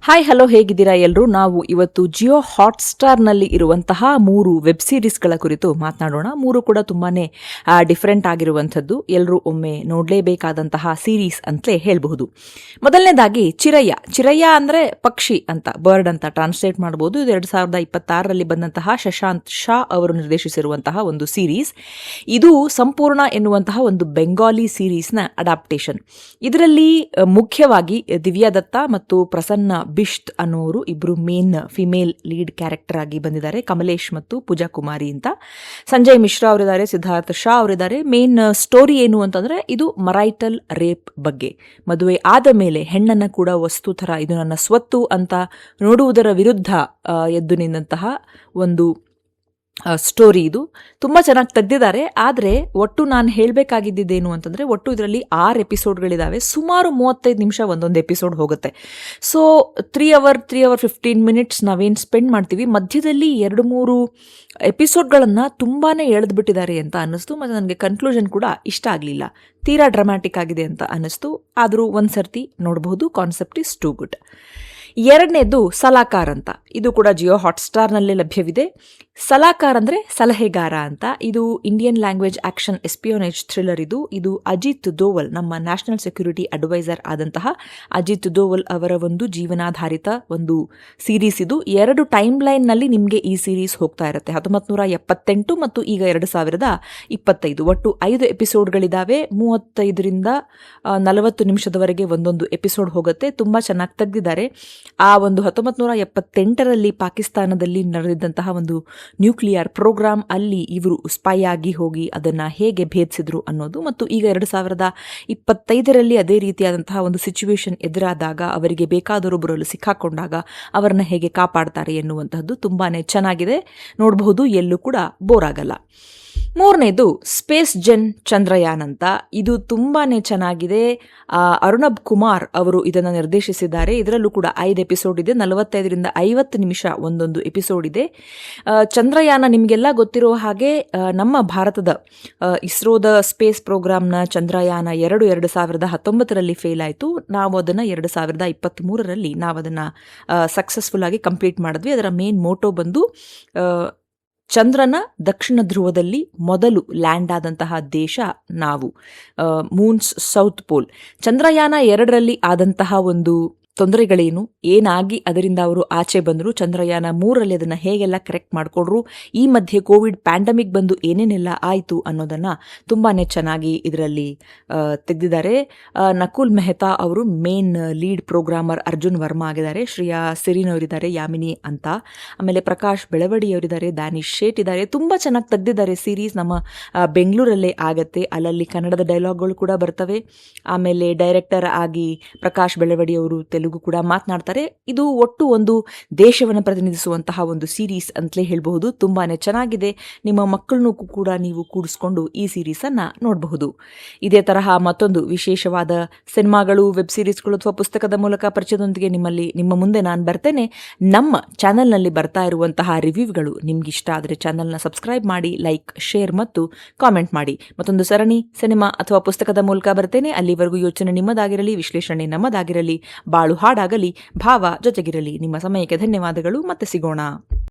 Hi hello, ಹೇಗಿದ್ದೀರಾ ಎಲ್ಲರೂ? ನಾವು ಇವತ್ತು ಜಿಯೋ ಹಾಟ್ಸ್ಟಾರ್ನಲ್ಲಿ ಇರುವಂತಹ 3 ವೆಬ್ ಸೀರೀಸ್ಗಳ ಕುರಿತು ಮಾತನಾಡೋಣ. 3 ಕೂಡ ತುಂಬಾನೇ ಡಿಫರೆಂಟ್ ಆಗಿರುವಂಥದ್ದು, ಎಲ್ಲರೂ ಒಮ್ಮೆ ನೋಡಲೇಬೇಕಾದಂತಹ ಸೀರೀಸ್ ಅಂತಲೇ ಹೇಳಬಹುದು. ಮೊದಲನೇದಾಗಿ ಚಿರಯ್ಯ ಅಂದರೆ ಪಕ್ಷಿ ಅಂತ, ಬರ್ಡ್ ಅಂತ ಟ್ರಾನ್ಸ್ಲೇಟ್ ಮಾಡಬಹುದು. ಇದು 2026ರಲ್ಲಿ ಬಂದಂತಹ ಶಶಾಂತ್ ಶಾ ಅವರು ನಿರ್ದೇಶಿಸಿರುವಂತಹ ಒಂದು ಸೀರೀಸ್. ಇದು ಸಂಪೂರ್ಣ ಎನ್ನುವಂತಹ ಒಂದು ಬೆಂಗಾಲಿ ಸೀರೀಸ್ನ ಅಡಾಪ್ಟೇಷನ್. ಇದರಲ್ಲಿ ಮುಖ್ಯವಾಗಿ ದಿವ್ಯಾ ದತ್ತಾ ಮತ್ತು ಪ್ರಸನ್ನ ಬಿಷ್ಟ್ ಅನ್ನೋರು ಇಬ್ರು ಮೇನ್ ಫಿಮೇಲ್ ಲೀಡ್ ಕ್ಯಾರೆಕ್ಟರ್ ಆಗಿ ಬಂದಿದ್ದಾರೆ. ಕಮಲೇಶ್ ಮತ್ತು ಪೂಜಾ ಕುಮಾರಿ ಅಂತ. ಸಂಜಯ್ ಮಿಶ್ರಾ ಅವರಿದ್ದಾರೆ, ಸಿದ್ಧಾರ್ಥ ಶಾ ಅವರಿದ್ದಾರೆ. ಮೇನ್ ಸ್ಟೋರಿ ಏನು ಅಂತಂದ್ರೆ, ಇದು ಮರೈಟಲ್ ರೇಪ್ ಬಗ್ಗೆ. ಮದುವೆ ಆದ ಮೇಲೆ ಹೆಣ್ಣನ್ನ ಕೂಡ ವಸ್ತು ಥರ, ಇದು ನನ್ನ ಸ್ವತ್ತು ಅಂತ ನೋಡುವುದರ ವಿರುದ್ಧ ಎದ್ದು ನಿಂತಹ ಒಂದು ಸ್ಟೋರಿ. ಇದು ತುಂಬ ಚೆನ್ನಾಗಿ ತೆಗೆದಿದ್ದಾರೆ. ಆದರೆ ಒಟ್ಟು ನಾನು ಹೇಳಬೇಕಾಗಿದ್ದೇನು ಅಂತಂದರೆ, ಒಟ್ಟು ಇದರಲ್ಲಿ 6 ಎಪಿಸೋಡ್ಗಳಿದ್ದಾವೆ. ಸುಮಾರು 35 ನಿಮಿಷ ಒಂದೊಂದು ಎಪಿಸೋಡ್ ಹೋಗುತ್ತೆ. ಸೊ 3 ಅವರ್ 15 ಮಿನಿಟ್ಸ್ ನಾವೇನು ಸ್ಪೆಂಡ್ ಮಾಡ್ತೀವಿ, ಮಧ್ಯದಲ್ಲಿ 2-3 ಎಪಿಸೋಡ್ಗಳನ್ನು ತುಂಬಾ ಎಳೆದ್ಬಿಟ್ಟಿದ್ದಾರೆ ಅಂತ ಅನ್ನಿಸ್ತು. ಮತ್ತು ನನಗೆ ಕನ್ಕ್ಲೂಷನ್ ಕೂಡ ಇಷ್ಟ ಆಗಲಿಲ್ಲ, ತೀರಾ ಡ್ರಾಮ್ಯಾಟಿಕ್ ಆಗಿದೆ ಅಂತ ಅನ್ನಿಸ್ತು. ಆದರೂ ಒಂದು ಸರ್ತಿ ನೋಡಬಹುದು, ಕಾನ್ಸೆಪ್ಟ್ ಇಸ್ ಟೂ ಗುಡ್. ಎರಡನೇದು ಸಲಾಕಾರ್ ಅಂತ. ಇದು ಕೂಡ ಜಿಯೋ ಹಾಟ್ಸ್ಟಾರ್ನಲ್ಲೇ ಲಭ್ಯವಿದೆ. ಸಲಾಕಾರ್ ಅಂದರೆ ಸಲಹೆಗಾರ ಅಂತ. ಇದು ಇಂಡಿಯನ್ ಲ್ಯಾಂಗ್ವೇಜ್ ಆಕ್ಷನ್ ಎಸ್ಪಿಯೋನೇಜ್ ಥ್ರಿಲ್ಲರ್. ಇದು ಅಜಿತ್ ದೋವಲ್, ನಮ್ಮ ನ್ಯಾಷನಲ್ ಸೆಕ್ಯೂರಿಟಿ ಅಡ್ವೈಸರ್ ಆದಂತಹ ಅಜಿತ್ ದೋವಲ್ ಅವರ ಒಂದು ಜೀವನಾಧಾರಿತ ಒಂದು ಸೀರೀಸ್. ಇದು 2 ಟೈಮ್ ಲೈನ್ನಲ್ಲಿ ನಿಮಗೆ ಈ ಸೀರೀಸ್ ಹೋಗ್ತಾ ಇರುತ್ತೆ. 1978 ಮತ್ತು ಈಗ 2025. ಒಟ್ಟು 5 ಎಪಿಸೋಡ್ಗಳಿದ್ದಾವೆ. 35ರಿಂದ 40 ನಿಮಿಷದವರೆಗೆ ಒಂದೊಂದು ಎಪಿಸೋಡ್ ಹೋಗುತ್ತೆ. ತುಂಬ ಚೆನ್ನಾಗಿ ತೆಗೆದಿದ್ದಾರೆ. ಆ ಒಂದು 1978ರಲ್ಲಿ ಪಾಕಿಸ್ತಾನದಲ್ಲಿ ನಡೆದಿದ್ದಂತಹ ಒಂದು ನ್ಯೂಕ್ಲಿಯರ್ ಪ್ರೋಗ್ರಾಮ್, ಅಲ್ಲಿ ಇವರು ಸ್ಪೈ ಆಗಿ ಹೋಗಿ ಅದನ್ನ ಹೇಗೆ ಭೇದಿಸಿದ್ರು ಅನ್ನೋದು, ಮತ್ತು ಈಗ 2025ರಲ್ಲಿ ಅದೇ ರೀತಿಯಾದಂತಹ ಒಂದು ಸಿಚುವೇಶನ್ ಎದುರಾದಾಗ ಅವರಿಗೆ ಬೇಕಾದವರೊಬ್ಬರಲ್ಲಿ ಸಿಕ್ಕಾಕೊಂಡಾಗ ಅವರನ್ನ ಹೇಗೆ ಕಾಪಾಡ್ತಾರೆ ಎನ್ನುವಂತಹದ್ದು ತುಂಬಾನೇ ಚೆನ್ನಾಗಿದೆ. ನೋಡಬಹುದು, ಎಲ್ಲೂ ಕೂಡ ಬೋರ್ ಆಗಲ್ಲ. ಮೂರನೇದು ಸ್ಪೇಸ್ ಜೆನ್ ಚಂದ್ರಯಾನ್ ಅಂತ. ಇದು ತುಂಬಾನೇ ಚೆನ್ನಾಗಿದೆ. ಅರ್ಣಬ್ ಕುಮಾರ್ ಅವರು ಇದನ್ನು ನಿರ್ದೇಶಿಸಿದ್ದಾರೆ. ಇದರಲ್ಲೂ ಕೂಡ 5 ಎಪಿಸೋಡ್ ಇದೆ. 45ರಿಂದ 50 ನಿಮಿಷ ಒಂದೊಂದು ಎಪಿಸೋಡ್ ಇದೆ. ಚಂದ್ರಯಾನ ನಿಮಗೆಲ್ಲ ಗೊತ್ತಿರೋ ಹಾಗೆ ನಮ್ಮ ಭಾರತದ ಇಸ್ರೋದ ಸ್ಪೇಸ್ ಪ್ರೋಗ್ರಾಮ್ನ ಚಂದ್ರಯಾನ 2019ರಲ್ಲಿ ಫೇಲ್ ಆಯಿತು. ನಾವು ಅದನ್ನು 2023ರಲ್ಲಿ ನಾವು ಅದನ್ನು ಸಕ್ಸಸ್ಫುಲ್ ಆಗಿ ಕಂಪ್ಲೀಟ್ ಮಾಡಿದ್ವಿ. ಅದರ ಮೇನ್ ಮೋಟೋ ಬಂದು ಚಂದ್ರನ ದಕ್ಷಿಣ ಧ್ರುವದಲ್ಲಿ ಮೊದಲು ಲ್ಯಾಂಡ್ ಆದಂತಹ ದೇಶ ನಾವು, ಮೂನ್ಸ್ ಸೌತ್ ಪೋಲ್. ಚಂದ್ರಯಾನ 2ರಲ್ಲಿ ಆದಂತಹ ಒಂದು ತೊಂದರೆಗಳೇನು, ಏನಾಗಿ ಅದರಿಂದ ಅವರು ಆಚೆ ಬಂದರು, ಚಂದ್ರಯಾನ 3ರಲ್ಲಿ ಅದನ್ನು ಹೇಗೆಲ್ಲ ಕರೆಕ್ಟ್ ಮಾಡಿಕೊಂಡ್ರು, ಈ ಮಧ್ಯೆ ಕೋವಿಡ್ ಪ್ಯಾಂಡಮಿಕ್ ಬಂದು ಏನೇನೆಲ್ಲ ಆಯಿತು ಅನ್ನೋದನ್ನು ತುಂಬಾ ಚೆನ್ನಾಗಿ ಇದರಲ್ಲಿ ತೆಗೆದಿದ್ದಾರೆ. ನಕುಲ್ ಮೆಹ್ತಾ ಅವರು main lead programmer Arjun Varma ಆಗಿದ್ದಾರೆ. ಶ್ರೇಯಾ ಸಿರಿನ್ ಅವರಿದ್ದಾರೆ, ಯಾಮಿನಿ ಅಂತ. ಆಮೇಲೆ ಪ್ರಕಾಶ್ ಬೆಳವಡಿ ಅವರಿದ್ದಾರೆ, ದಾನಿಶ್ ಶೇಟ್ ಇದ್ದಾರೆ. ತುಂಬ ಚೆನ್ನಾಗಿ ತೆಗೆದಿದ್ದಾರೆ ಸೀರೀಸ್. ನಮ್ಮ ಬೆಂಗಳೂರಲ್ಲೇ ಆಗತ್ತೆ, ಅಲ್ಲಲ್ಲಿ ಕನ್ನಡದ ಡೈಲಾಗ್ಗಳು ಕೂಡ ಬರ್ತವೆ. ಆಮೇಲೆ ಡೈರೆಕ್ಟರ್ ಆಗಿ ಪ್ರಕಾಶ್ ಬೆಳವಡಿ ಅವರು ತೆಲುಗು ಕೂಡ ಮಾತನಾಡ್ತಾರೆ. ಇದು ಒಟ್ಟು ಒಂದು ದೇಶವನ್ನು ಪ್ರತಿನಿಧಿಸುವಂತಹ ಒಂದು ಸೀರೀಸ್ ಅಂತಲೇ ಹೇಳಬಹುದು. ತುಂಬಾನೇ ಚೆನ್ನಾಗಿದೆ. ನಿಮ್ಮ ಮಕ್ಕಳನ್ನು ಕೂಡ ನೀವು ಕೂಡಿಸ್ಕೊಂಡು ಈ ಸೀರೀಸ್ ಅನ್ನ ನೋಡಬಹುದು. ಇದೇ ತರಹ ಮತ್ತೊಂದು ವಿಶೇಷವಾದ ಸಿನಿಮಾಗಳು, ವೆಬ್ ಸೀರೀಸ್ಗಳು ಅಥವಾ ಪುಸ್ತಕದ ಮೂಲಕ ಪರಿಚಯದೊಂದಿಗೆ ನಿಮ್ಮ ಮುಂದೆ ನಾನು ಬರ್ತೇನೆ. ನಮ್ಮ ಚಾನೆಲ್ನಲ್ಲಿ ಬರ್ತಾ ಇರುವಂತಹ ರಿವ್ಯೂಗಳು ನಿಮ್ಗೆ ಇಷ್ಟ ಆದರೆ ಚಾನೆಲ್ನ ಸಬ್ಸ್ಕ್ರೈಬ್ ಮಾಡಿ, ಲೈಕ್, ಶೇರ್ ಮತ್ತು ಕಾಮೆಂಟ್ ಮಾಡಿ. ಮತ್ತೊಂದು ಸರಣಿ ಸಿನಿಮಾ ಅಥವಾ ಪುಸ್ತಕದ ಮೂಲಕ ಬರ್ತೇನೆ. ಅಲ್ಲಿವರೆಗೂ ಯೋಚನೆ ನಿಮ್ಮದಾಗಿರಲಿ, ವಿಶ್ಲೇಷಣೆ ನಮ್ಮದಾಗಿರಲಿ, ಬಾಳು ಹಾಡಾಗಲಿ, ಭಾವ ಜೊತೆಗಿರಲಿ. ನಿಮ್ಮ ಸಮಯಕ್ಕೆ ಧನ್ಯವಾದಗಳು. ಮತ್ತೆ ಸಿಗೋಣ.